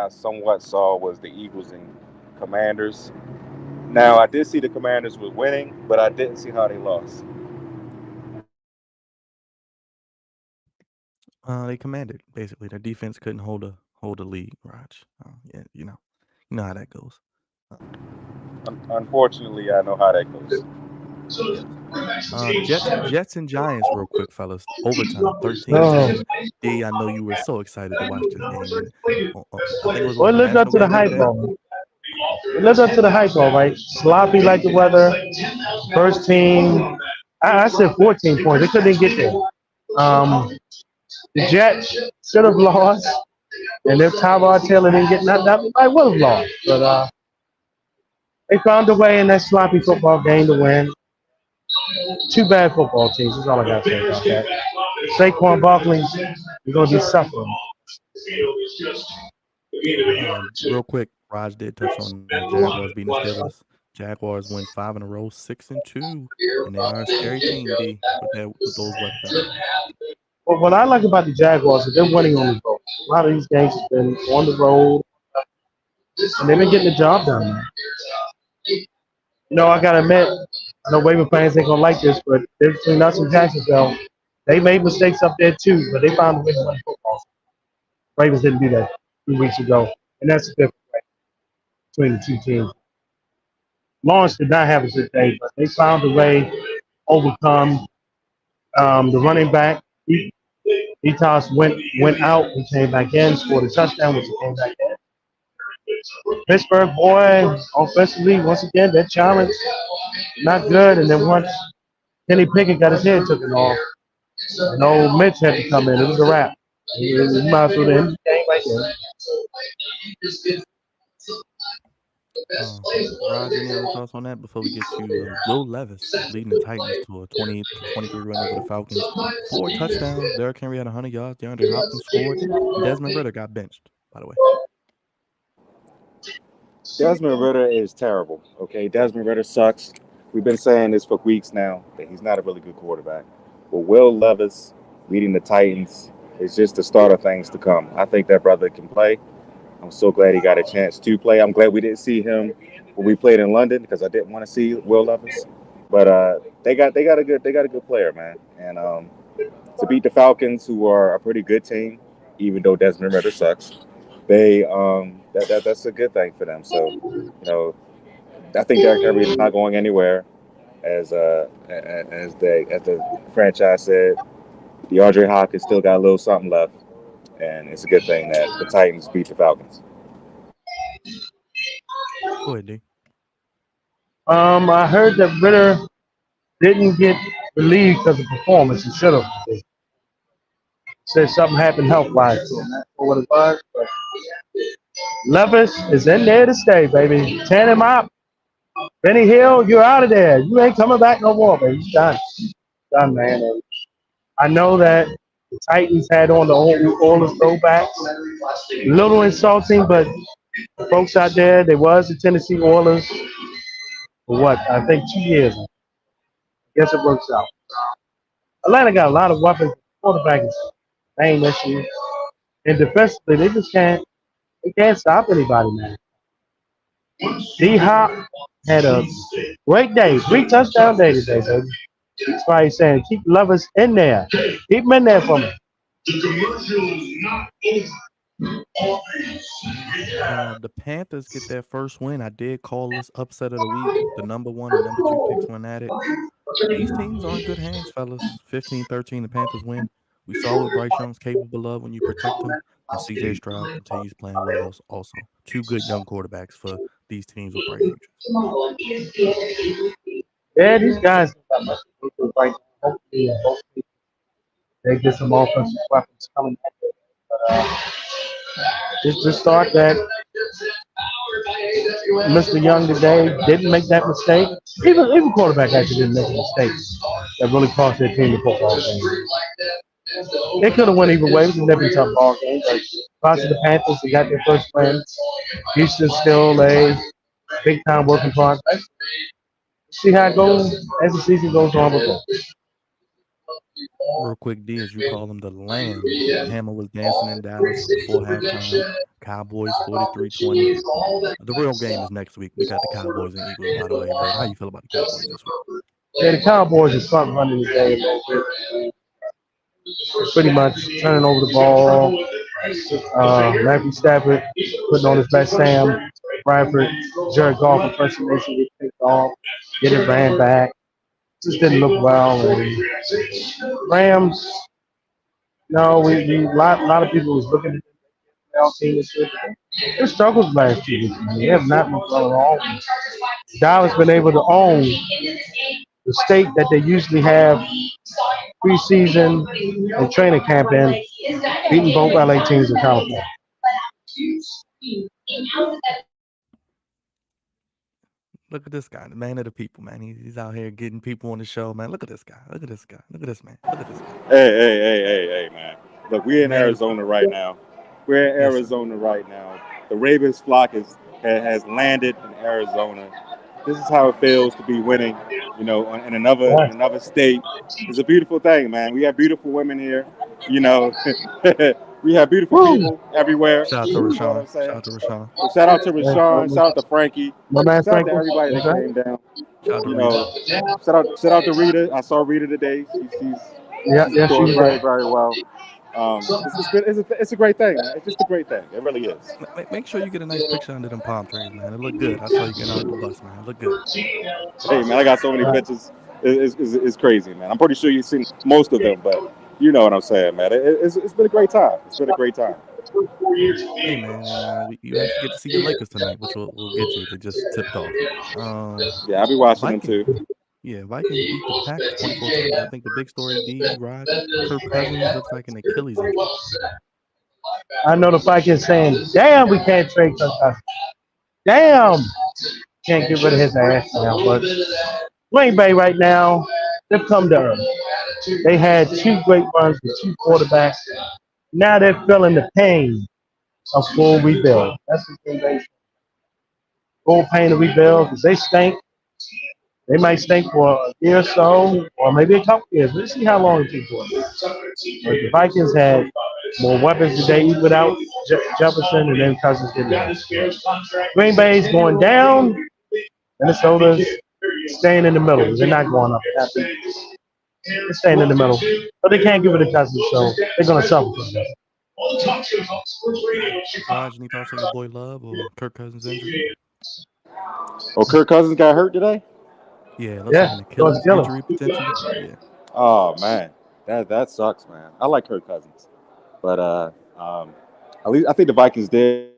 somewhat saw was the Eagles and Commanders. Now, I did see the Commanders were winning, but I didn't see how they lost. They commanded basically. Their defense couldn't hold a lead, Raj. Yeah, you know how that goes. Unfortunately, I know how that goes. Jets and Giants, real quick, fellas. Overtime, Oh, 13-10. D, I know you were so excited to watch this game, and I think it was well, it what, lived up national to the game of the hype, day. though. It lived up to the hype, all right. Sloppy like the weather. First team, I said 14 points. They couldn't get there. The Jets should have lost, and if Tyrod Taylor didn't get knocked out, they would have lost. But they found a way in that sloppy football game to win. Two bad football teams. That's all I got to say about that. Saquon Barkley is going to be suffering. Real quick, Raj did touch on the Jaguars beating the Steelers. Jaguars win 5 in a row, 6-2, and they are a scary team, D, with those weapons. Well, what I like about the Jaguars is they're winning on the road. A lot of these games have been on the road, and they've been getting the job done, man. I got to admit, I know Raven fans ain't going to like this, but between us and Jacksonville, they made mistakes up there too, but they found a way to win football. Ravens didn't do that 2 weeks ago, and that's the difference between the two teams. Lawrence did not have a good day, but they found a way to overcome the running back. Vitas went out, he came back in, scored a touchdown, which he came back in. Pittsburgh, boy, offensively, once again, that challenge, not good. And then once Kenny Pickett got his head taken off, and old Mitch had to come in. It was a wrap. He might as well end the game right there. Raj, any other thoughts on that before we get to Will Levis leading the Titans to a 20-23 win over the Falcons? 4 touchdowns. Derrick Henry had 100 yards. DeAndre Hopkins scored. And Desmond Ridder got benched, by the way. Desmond Ridder is terrible. Okay, Desmond Ridder sucks. We've been saying this for weeks now, that he's not a really good quarterback. But Will Levis leading the Titans is just the start of things to come. I think that brother can play. I'm so glad he got a chance to play. I'm glad we didn't see him when we played in London, because I didn't want to see Will Levis. But they got a good player, man. And to beat the Falcons, who are a pretty good team, even though Desmond Ridder sucks, that's a good thing for them. So I think Derrick Henry is not going anywhere, as the franchise said. DeAndre Hopkins still got a little something left, and it's a good thing that the Titans beat the Falcons. Go ahead, D. I heard that Ridder didn't get relieved because of performance. He should have. Said something happened health-wise to him. That's what it was. But Levis is in there to stay, baby. Tan him up. Benny Hill, you're out of there. You ain't coming back no more, baby. You're done. Done, man. And I know that the Titans had on the old Orleans throwbacks. A little insulting, but folks out there, they was the Tennessee Orleans for what? I think 2 years. I guess it works out. Atlanta got a lot of weapons. Quarterback is main issue. And defensively, they just can't stop anybody, man. D-Hop had a great day. 3 touchdown day today, baby. That's why he's saying keep Levis in there. Keep him in there for me. The Panthers get their first win. I did call this upset of the week. The number 1 and number 2 picks went at it. These teams are in good hands, fellas. 15-13, the Panthers win. We saw what Bryce Young's capable of when you protect him, and C.J. Stroud continues playing well also. 2 good young quarterbacks for these teams with bright futures. Yeah, these guys got much to do right now. Hopefully, they get some offensive weapons coming back. Just to start that, Mr. Young today didn't make that mistake. Even quarterback actually didn't make a mistake that really cost their team the football game. They could have won either way. It was a never tough ball game. But lost to the Panthers, they got their first win. Houston's still a big time working progress. See how it goes as the season goes on with them. Real quick, D, as you call them, the Lambs. Hammer was dancing in Dallas before halftime. Cowboys 43-20. The real game is next week. We got the Cowboys and Eagles, by the way, Bert. How you feel about the Cowboys this week? Yeah, the Cowboys are front running the game. Pretty much turning over the ball. Matthew Stafford putting on his best Sam Bradford, Jared Goff impersonation get picked off, get it ran back. Just didn't look well. And Rams, no, we a lot of people was looking at the NFL team this year. They struggled last year. They have not been well at all. Dallas been able to own the state that they usually have preseason and training camp in, beating both LA teams in California. Look at this guy, the man of the people, man. He's out here getting people on the show, man. Look at this guy. Look at this guy. Look at this man. Look at this man. Hey, man. Look, we're in Arizona right now. We're in Arizona right now. The Ravens flock has landed in Arizona. This is how it feels to be winning, in another state. It's a beautiful thing, man. We have beautiful women here, We have beautiful people everywhere. Shout out to Rashawn. Shout out to Rashawn. Shout out to Rashawn. Shout out to Frankie. My man Shout out Frankie. to everybody that came down. Shout out to Rita. Shout out to Rita. I saw Rita today. She's doing very, very well. It's a great thing, man. It's just a great thing. It really is. Make sure you get a nice picture under them palm trees, man. It look good. I saw you getting out the bus, man. It look good. Hey, man, I got so many pictures. It's crazy, man. I'm pretty sure you've seen most of them, but you know what I'm saying, man. It's been a great time. It's been a great time. Hey, man, you actually get to see the Lakers tonight, which we'll get you. They just tipped off. Yeah, I'll be watching them too. Yeah, Vikings beat the Packers 24-20. I think the big story, D, Rod, Kirk Cousins looks like an Achilles injury. I know the Vikings saying, damn, we can't trade Kirk Cousins. Damn. Can't get rid of his ass now. But Green Bay right now, they've come to earth. They had two great runs with two quarterbacks. Now they're feeling the pain of full rebuild. That's what Green Bay. Full pain to rebuild because they stink. They might stink for a year or so, or maybe a couple years. Let's see how long it takes for them. But the Vikings had more weapons today, even without Jefferson, and then Cousins didn't have. Green Bay's going down. Minnesota's staying in the middle. They're not going up. They're staying in the middle. But they can't give it to Cousins, so they're going to suffer from that. Raj, any thoughts on your boy Love or Kirk Cousins' injury? Oh, Kirk Cousins got hurt today? Yeah, looks like an Achilles injury potentially. Yeah. Oh man, that sucks, man. I like Kirk Cousins, but at least I think the Vikings did.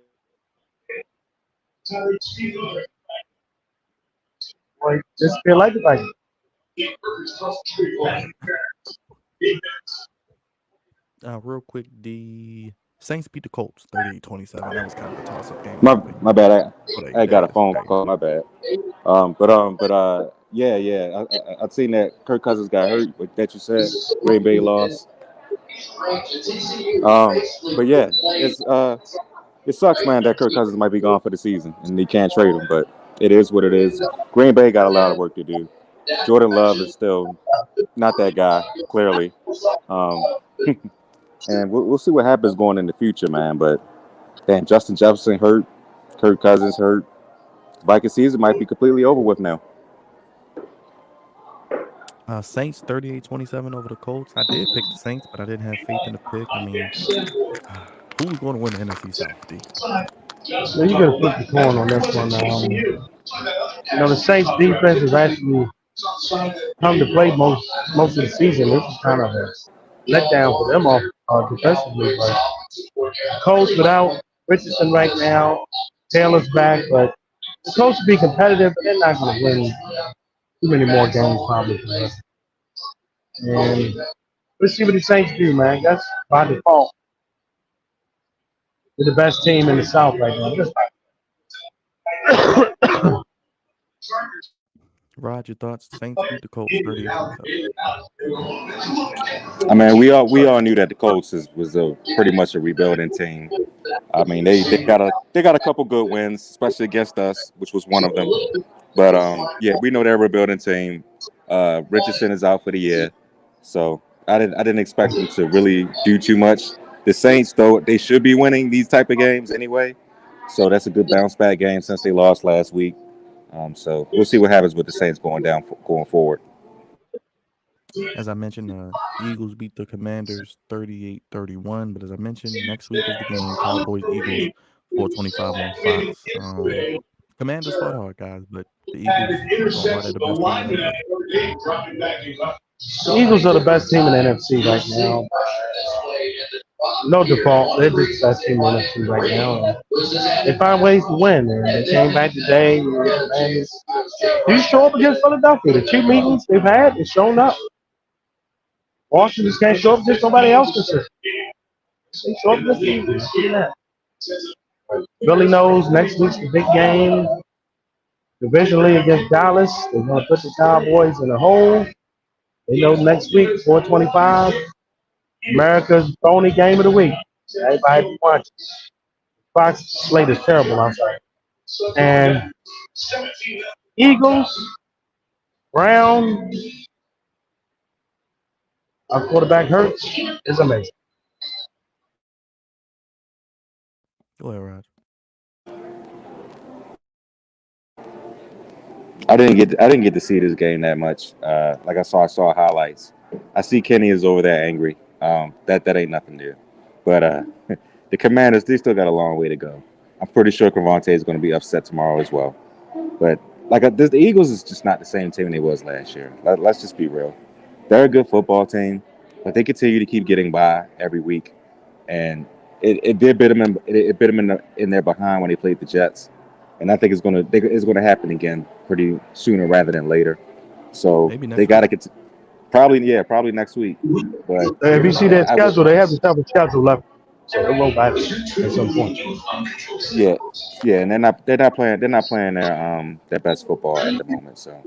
Boy, just feel like the Vikings. Real quick, the Saints beat the Colts 38-27. That was kind of a toss-up game. My bad. I got a phone call. My bad. Yeah. I've seen that Kirk Cousins got hurt, but that you said Green Bay lost. But yeah, it sucks, man, that Kirk Cousins might be gone for the season and they can't trade him. But it is what it is. Green Bay got a lot of work to do. Jordan Love is still not that guy, clearly. And we'll see what happens going in the future, man. But damn, Justin Jefferson hurt, Kirk Cousins hurt. Viking season might be completely over with now. Saints 38-27 over the Colts. I did pick the Saints, but I didn't have faith in the pick. I mean, who's going to win the NFC South, D? So you got to flip the coin on this one. The Saints defense has actually come to play most of the season. This is kind of a letdown for them off defensively. But Colts without Richardson right now, Taylor's back, but the Colts will be competitive, but they're not going to win too many more games probably. And let's see what the Saints do, man. That's by default. They're the best team in the South right now. Rod, your thoughts? Saints beat the Colts 38-27. I mean, we all knew that the Colts was a pretty much a rebuilding team. I mean, they got a couple good wins, especially against us, which was one of them. But yeah, we know they're a rebuilding team. Richardson is out for the year, so I didn't expect them to really do too much. The Saints, though, they should be winning these type of games anyway, so that's a good bounce back game since they lost last week. So we'll see what happens with the Saints going forward. As I mentioned, Eagles beat the Commanders 38-31. But as I mentioned, next week is the game. Cowboys Eagles 425 on Fox. Commanders fought hard, guys, but the Eagles so far they're the best team in the division. The Eagles are the best team in the NFC right now. No default. They're just the best team in the NFC right now. They find ways to win. And they came back today. And you show up against Philadelphia. The two meetings they've had, it's shown up. Washington just can't show up against somebody else consistent. They show up against the Eagles. Billy knows next week's the big game. Divisionally against Dallas. They're going to put the Cowboys in a hole. They know next week, 425, America's only game of the week. Everybody watches. Fox slate is terrible outside. And Eagles, Brown, our quarterback Hurts is amazing. Go ahead, Rod. I didn't get to see this game that much. Like I saw highlights. I see Kenny is over there angry. That ain't nothing new. But the Commanders, they still got a long way to go. I'm pretty sure Cavante is going to be upset tomorrow as well. But the Eagles is just not the same team they was last year. Let's just be real. They're a good football team, but they continue to keep getting by every week, and it did bit them in their behind when they played the Jets, and I think it's gonna happen again pretty sooner rather than later. So Maybe next they got to get probably next week. But If you see their schedule, they have the toughest schedule left. So they will back at some point. Yeah, and they're not playing their best football at the moment. So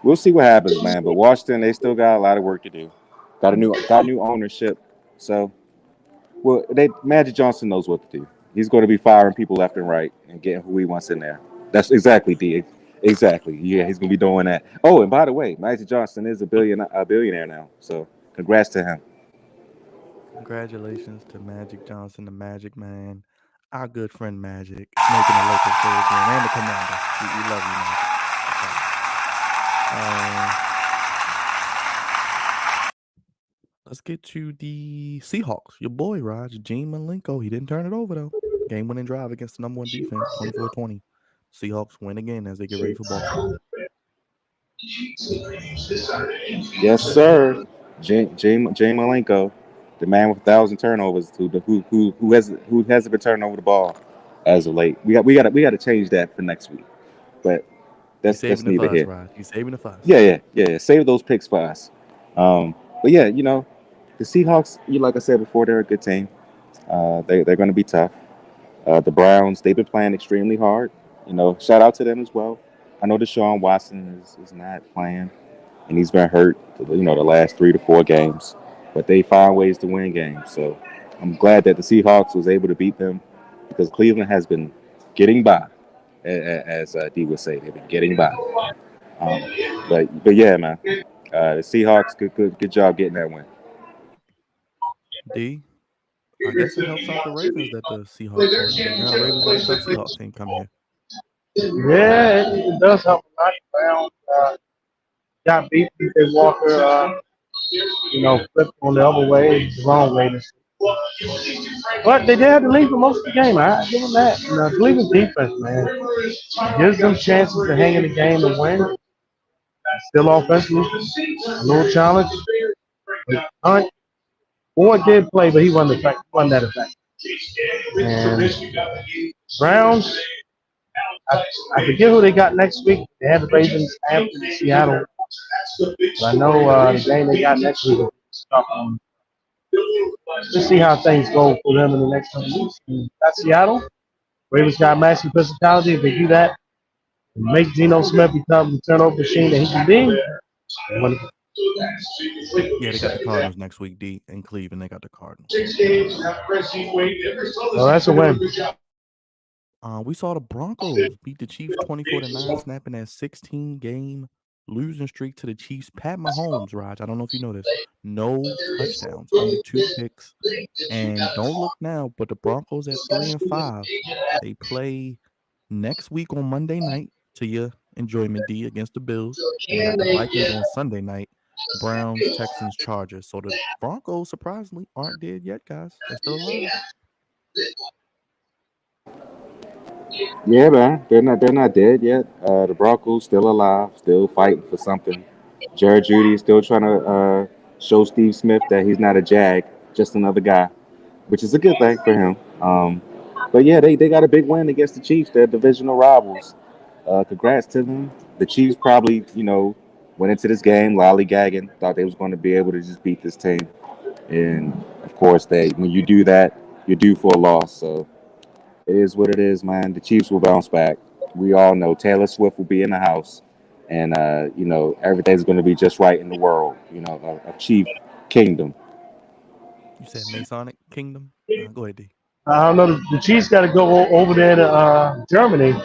we'll see what happens, man. But Washington, they still got a lot of work to do. Got new ownership. So Magic Johnson knows what to do. He's going to be firing people left and right and getting who he wants in there. That's exactly D. Exactly. Yeah, he's going to be doing that. Oh, and by the way, Magic Johnson is a billionaire now. So congrats to him. Congratulations to Magic Johnson, the Magic Man, our good friend Magic, making the Lakers great again, and the Commander. We love you, Magic. Let's get to the Seahawks. Your boy, Raj, Gene Malenko. He didn't turn it over, though. Game-winning drive against the number one defense, 24-20. Seahawks win again as they get ready for Baltimore. Yes, sir. Jay Malenko, the man with 1,000 turnovers, who hasn't been turning over the ball as of late. We got to change that for next week. But that's neither here. Raj. He's saving it for us. Yeah. Save those picks for us. But yeah, the Seahawks, like I said before, they're a good team. They're going to be tough. The Browns, they've been playing extremely hard. Shout out to them as well. I know Deshaun Watson is not playing, and he's been hurt, the last 3 to 4 games. But they find ways to win games. So I'm glad that the Seahawks was able to beat them because Cleveland has been getting by, as D would say. They've been getting by. But yeah, man, the Seahawks, good job getting that win. D, I guess it helps out the Ravens that the Seahawks win. The Atlanta Ravens got a tough Seahawks team coming here. Yeah, it does help a lot. Brown got beat. PJ Walker, flipped on the other way, the wrong way. But they did have to lead for most of the game. I give them that. Cleveland defense, man, gives them chances to hang in the game and win. Still offensively, a little challenge. Hunt, Ford did play, but he wasn't that effective. And Browns, I forget who they got next week. They have the Ravens after Seattle. But I know the game they got next week is tough. Let's see how things go for them in the next couple weeks. Got Seattle. Ravens got massive physicality. If they do that, Make Geno Smith become the turnover machine that he can be. When- Yeah, they got the Cardinals next week, D. In Cleveland, they got the Cardinals. Well, that's a win. We saw the Broncos beat the Chiefs 24-9, snapping that 16-game losing streak to the Chiefs. Pat Mahomes, Raj, I don't know if you know this, no touchdowns, only 2 picks. And don't look now, but the Broncos at 3-5. They play next week on Monday night to your enjoyment, D, against the Bills. And they got the Vikings on Sunday night, Browns, Texans, Chargers. So the Broncos, surprisingly, aren't dead yet, guys. They're still alive. Yeah, man, they're not dead yet. The Broncos still alive, still fighting for something. Jared Judy is still trying to show Steve Smith that he's not a jag, just another guy, which is a good thing for him. But yeah, they got a big win against the Chiefs. They're divisional rivals. Congrats to them. The Chiefs probably, went into this game lollygagging, thought they was going to be able to just beat this team, and of course, when you do that, you're due for a loss. So it is what it is, man. The Chiefs will bounce back. We all know Taylor Swift will be in the house, and everything's going to be just right in the world. A Chief Kingdom. You said Masonic Kingdom? Go ahead, D. I don't know. The Chiefs got to go over there to Germany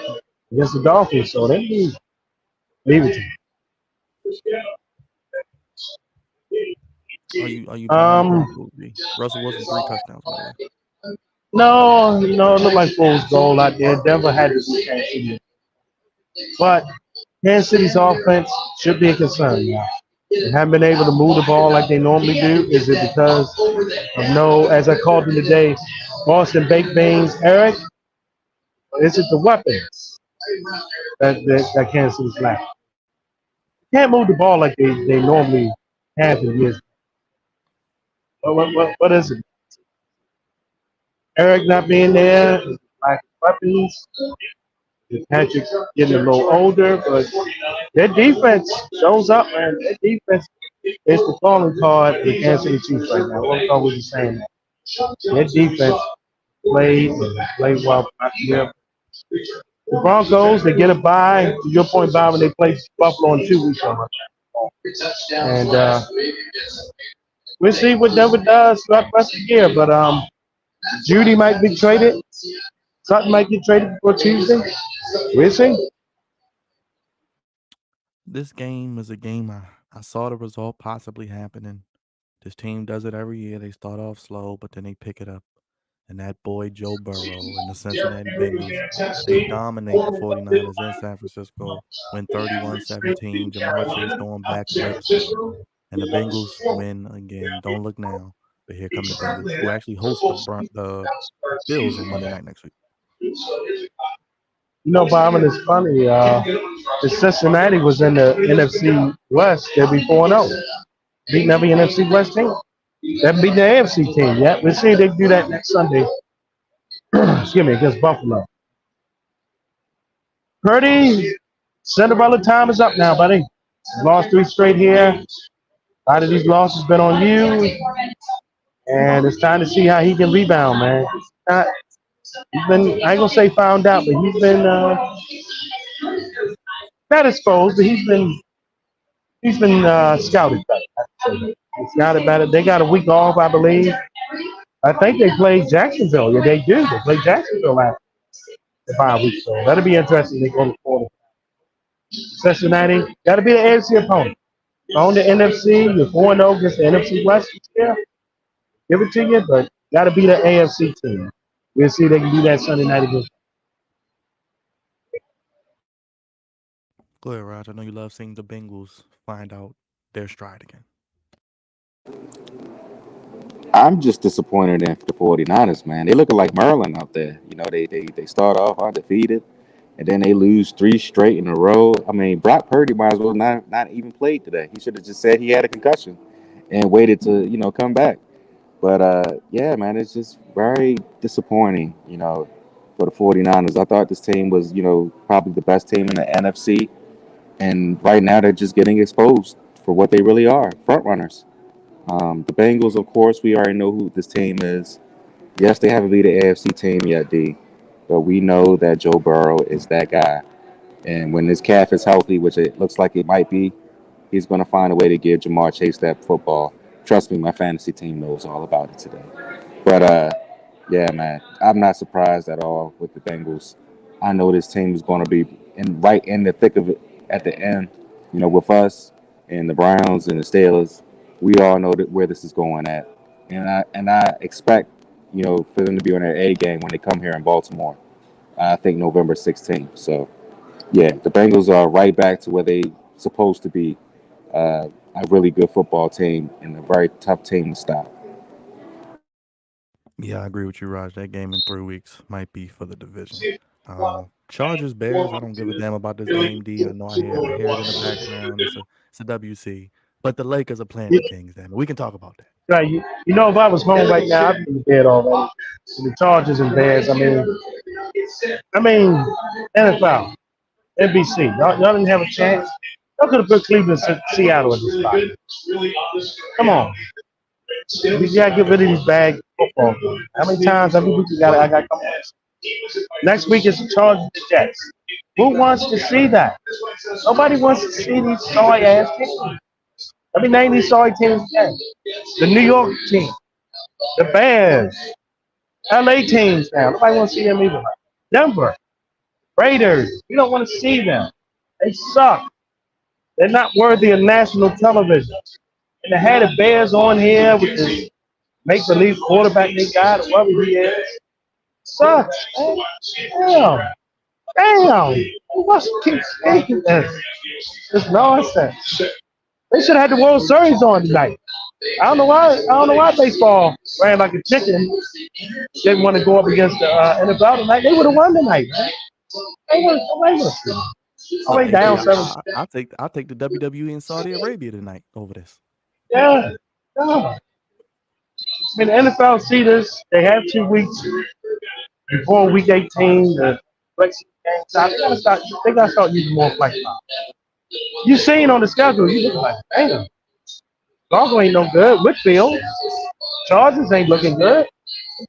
against the Dolphins, so they leave it to Are you behind the them. Broncos, D? Russell Wilson 3 touchdowns, by the way. No, it looked like fool's goal out there. Denver had to beat Kansas City. But Kansas City's offense should be a concern now. They haven't been able to move the ball like they normally do. Is it because of as I called him today, Boston baked beans, Eric? Or is it the weapons that Kansas City's lacking? Can't move the ball like they normally have in years. What is it? Eric not being there, lack of weapons. Patrick getting a little older, but their defense shows up, man. Their defense is the calling card of the Kansas City Chiefs right now. What are we saying that? Their defense played well out here. The Broncos, they get a bye. To your point, Bob, when they play Buffalo in 2 weeks. And we'll see what Denver does throughout the rest of the year. But Judy might be traded. Sutton might get traded before Tuesday. We'll see. This game is a game I saw the result possibly happening. This team does it every year. They start off slow, but then they pick it up. And that boy Joe Burrow and the Cincinnati Bengals, they dominate the 49ers in San Francisco, win 31-17. Jamar Chase throwing backflips. And the Bengals win again. Don't look now. But here come the Bengals, who actually host the Bills on Monday night next week. Bob, and it's funny. If Cincinnati was in the NFC West, they'd be 4-0. Beating every NFC West team. They'd beat the AFC team. Yeah, we'll see if they do that next Sunday. Excuse me, against Buffalo. Purdy, Cinderella time is up now, buddy. Lost 3 straight here. A lot of these losses been on you. And it's time to see how he can rebound, man. He's been, I ain't gonna say found out, but he's been not exposed, but he's been scouted better. Scouted better. They got a week off, I believe. I think they played Jacksonville. Yeah, they do. They played Jacksonville last the bye week, so that'll be interesting. They go to quarter. Cincinnati, got to be the AFC opponent. On the NFC, you're 4-0 against the NFC West. Yeah, give it to you, but got to be the AFC team. We'll see if they can do that Sunday night against. Go ahead, Raj. I know you love seeing the Bengals find out their stride again. I'm just disappointed in the 49ers, man. They looking like Maryland out there. They start off undefeated, and then they lose 3 straight in a row. I mean, Brock Purdy might as well not even played today. He should have just said he had a concussion and waited to come back. But yeah, man, it's just very disappointing, for the 49ers. I thought this team was, probably the best team in the NFC. And right now they're just getting exposed for what they really are, front runners. The Bengals, of course, we already know who this team is. Yes, they haven't beat the AFC team yet, D. But we know that Joe Burrow is that guy. And when his calf is healthy, which it looks like it might be, he's going to find a way to give Jamar Chase that football. Trust me, my fantasy team knows all about it today. But yeah, man, I'm not surprised at all with the Bengals. I know this team is going to be right in the thick of it at the end. You know, with us and the Browns and the Steelers, we all know that where this is going at, and I expect for them to be on their A game when they come here in Baltimore. I think November 16th. So yeah, the Bengals are right back to where they supposed to be. A really good football team and a very tough team to stop. Yeah, I agree with you, Raj. That game in 3 weeks might be for the division. Chargers, Bears. I don't give a damn about this game. D. I know I hear it in the background. It's a WC. But the Lakers are playing the Kings. Damn it, we can talk about that. Right, you know, if I was home right now, I'd be in bed already. The Chargers and Bears. I mean, NFL, NBC. Y'all didn't have a chance. Y'all could have put Cleveland, Seattle in this spot. Come on, we gotta get rid of these bad football games. How many times every week I got come on? Next week is the Chargers and Jets. Who wants to see that? Nobody wants to see these sorry ass teams. Let me name these sorry teams again. The New York team, the Bears, LA teams now. Nobody wants to see them either. Denver, Raiders. We don't want to see them. They suck. They're not worthy of national television. And they had the Bears on here with this make-believe quarterback they got, whoever he is. Sucks, man. Damn. Who wants to keep saying this? It's nonsense. They should have had the World Series on tonight. I don't know why baseball ran like a chicken. Didn't want to go up against the NFL tonight. They would have won tonight, man. They would have. Already down seven. I'll take the WWE in Saudi Arabia tonight over this. Yeah. I mean, the NFL see this. They have 2 weeks before week 18. The flexi games. They gotta start using more flex time. You seen on the schedule, you look like, damn. Chicago ain't no good. Whitfield. Chargers ain't looking good.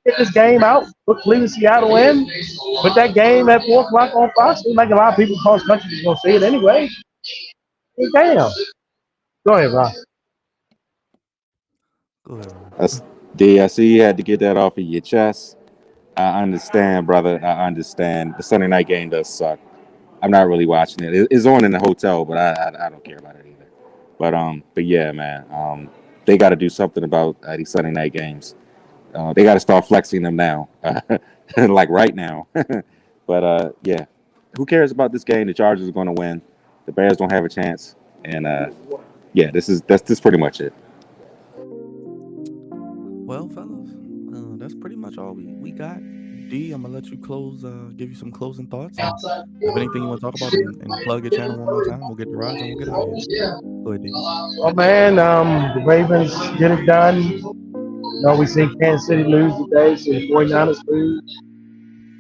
Get this game out. Put Cleveland, Seattle in. Put that game at 4 o'clock on Fox. Seems like a lot of people across the country is going to see it anyway. Hey, damn. Go ahead, Rob. Go ahead, Rob. D, I see you had to get that off of your chest. I understand, brother. I understand. The Sunday night game does suck. I'm not really watching it. It's on in the hotel, but I don't care about it either. But yeah, man. They got to do something about these Sunday night games. They got to start flexing them now, like right now. But yeah, who cares about this game? The Chargers are going to win. The Bears don't have a chance, and yeah, that's pretty much it. Well, fellas, that's pretty much all we got. D, I'm gonna let you give you some closing thoughts. And if anything you want to talk about and plug your channel one more time, we'll get the rides and we'll get out of here. Go ahead, D. Oh man, the Ravens get it done. You know, we see Kansas City lose today, so the 49ers lose.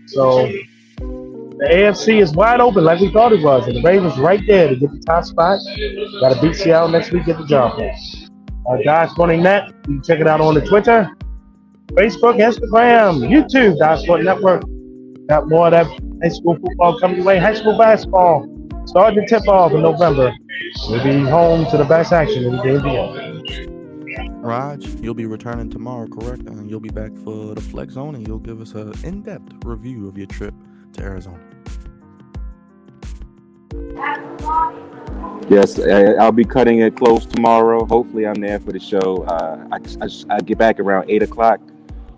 So the AFC is wide open like we thought it was, and the Ravens right there to get the top spot. Got to beat Seattle next week, get the job done. DodgeSporting.net. You can check it out on the Twitter, Facebook, Instagram, YouTube, Dodgesport Network. Got more of that high school football coming your way. High school basketball starting to tip off in November. We'll be home to the best action in the NBA. Raj, you'll be returning tomorrow, correct? And you'll be back for the Flex Zone, and you'll give us an in-depth review of your trip to Arizona. Yes, I'll be cutting it close tomorrow. Hopefully, I'm there for the show. I get back around 8 o'clock,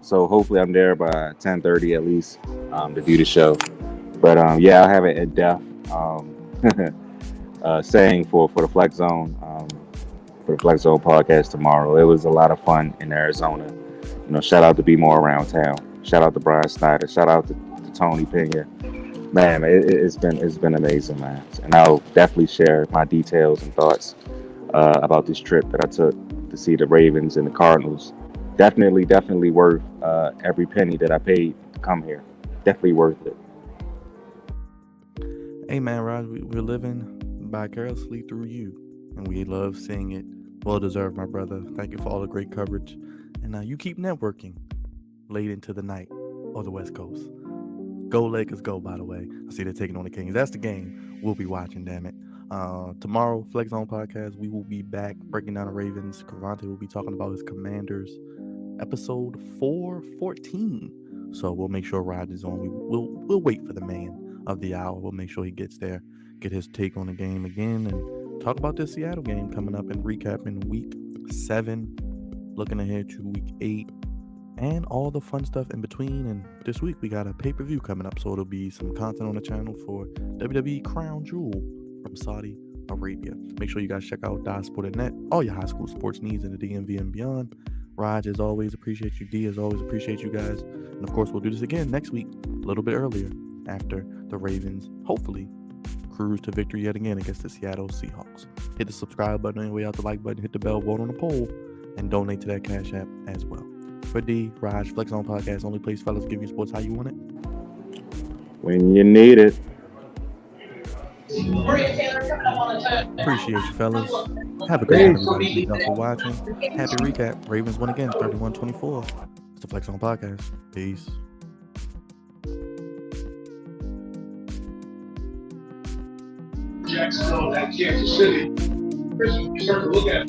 so hopefully I'm there by 10:30 at least to do the show. But yeah, I'll have an in-depth saying for the Flex Zone for the Flex Zone podcast tomorrow. It was a lot of fun in Arizona. You know, shout out to Be More Around Town. Shout out to Brian Snyder. Shout out to Tony Pena. Man, it's been amazing, man. And I'll definitely share my details and thoughts about this trip that I took to see the Ravens and the Cardinals. Definitely worth every penny that I paid to come here. Definitely worth it. Hey, man, Raj, we're living vicariously through you, and we love seeing it. Well deserved, my brother. Thank you for all the great coverage. And you keep networking late into the night or the West Coast. Go Lakers, go, by the way. I see they're taking on the Kings. That's the game. we'll be watching, damn it. Tomorrow, Flex Zone Podcast, we will be back breaking down the Ravens. Cavante will be talking about his Commanders, episode 414. So we'll make sure Rod is on. We'll wait for the man of the hour. We'll make sure he gets there, get his take on the game again, and talk about this Seattle game coming up and recapping week 7, looking ahead to week 8, and all the fun stuff in between. And this week we got a pay-per-view coming up, so it'll be some content on the channel for WWE Crown Jewel from Saudi Arabia. Make sure you guys check out DieSport.net, all your high school sports needs in the DMV and beyond. Raj, as always, appreciate you. D, as always, appreciate you guys. And of course, we'll do this again next week, a little bit earlier, after the Ravens hopefully cruise to victory yet again against the Seattle Seahawks. Hit the subscribe button on your way out, the like button, hit the bell, vote on the poll, and donate to that Cash App as well. For D, Raj, Flex On Podcast, only place fellas give you sports how you want it. When you need it. Appreciate you, fellas. Have a great night, everybody. Thank you for watching. Happy recap. Ravens won again, 31-24. It's the Flex On Podcast. Peace. Jacksonville at Kansas City. Chris, you start to look at